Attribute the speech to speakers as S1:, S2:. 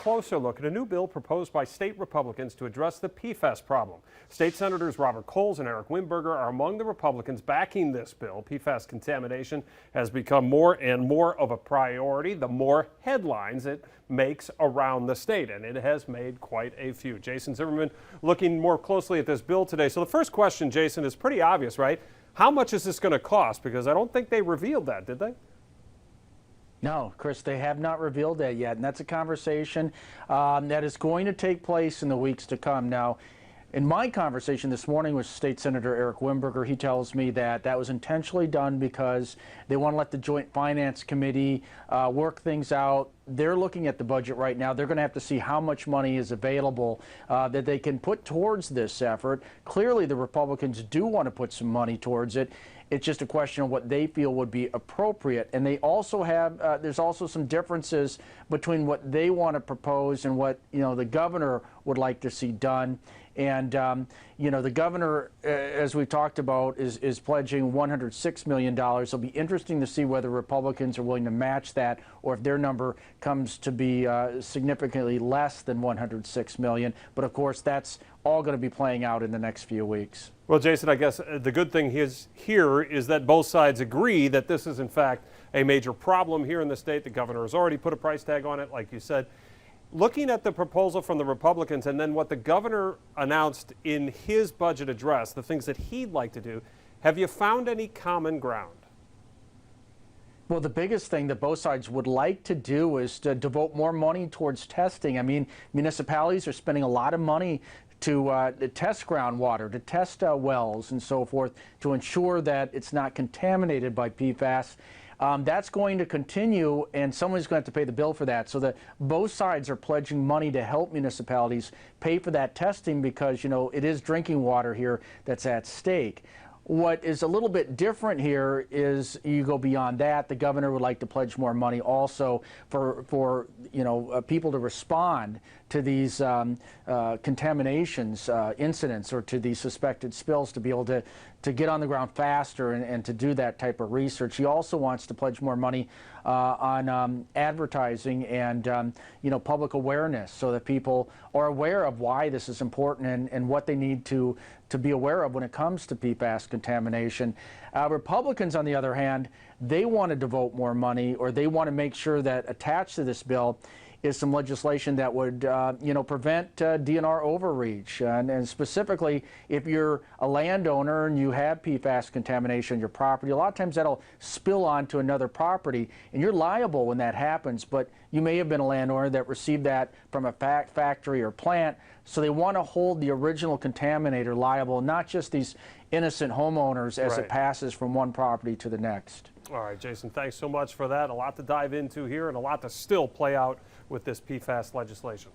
S1: Closer look at a new bill proposed by state Republicans to address the PFAS problem. State Senators Robert Coles and Eric Wimberger are among the Republicans backing this bill. PFAS contamination has become more and more of a priority the more headlines it makes around the state, and it has made quite a few. Jason Zimmerman looking more closely at this bill today. So the first question, Jason, is pretty obvious, right? How much is this going to cost? Because I don't think they revealed that, did they?
S2: No, Chris, they have not revealed that yet, and that's a conversation that is going to take place in the weeks to come. Now, in my conversation this morning with State Senator Eric Wimberger, he tells me that that was intentionally done because they want to let the Joint Finance Committee work things out. They're looking at the budget right now. They're going to have to see how much money is available that they can put towards this effort. Clearly, the Republicans do want to put some money towards it. It's just a question of what they feel would be appropriate. And they also have, there's also some differences between what they want to propose and what, the governor would like to see done. And, the governor, as we talked about, is pledging $106 million. It'll be interesting to see whether Republicans are willing to match that or if their number comes to be significantly less than $106 million. But, of course, that's all going to be playing out in the next few weeks.
S1: Well, Jason, I guess the good thing here is that both sides agree that this is, in fact, a major problem here in the state. The governor has already put a price tag on it, like you said. Looking at the proposal from the Republicans and then what the governor announced in his budget address, the things that he'd like to do, have you found any common ground?
S2: Well, the biggest thing that both sides would like to do is to devote more money towards testing. I mean, municipalities are spending a lot of money to test groundwater, to test wells and so forth, to ensure that it's not contaminated by PFAS. That's going to continue, and someone's going to have to pay the bill for that. So that both sides are pledging money to help municipalities pay for that testing because, it is drinking water here that's at stake. What is a little bit different here is you go beyond that. The governor would like to pledge more money also for people to respond to these contaminations incidents or to these suspected spills to be able to get on the ground faster and to do that type of research. He also wants to pledge more money on advertising and public awareness so that people are aware of why this is important and what they need to be aware of when it comes to PFAS contamination. Republicans, on the other hand, they want to devote more money, or they want to make sure that attached to this bill is some legislation that would, prevent DNR overreach. And specifically, if you're a landowner and you have PFAS contamination on your property, a lot of times that'll spill onto another property, and you're liable when that happens. But you may have been a landowner that received that from a factory or plant, so they want to hold the original contaminator liable, not just these innocent homeowners as it passes from one property to the next.
S1: All right, Jason, thanks so much for that. A lot to dive into here and a lot to still play out with this PFAS legislation.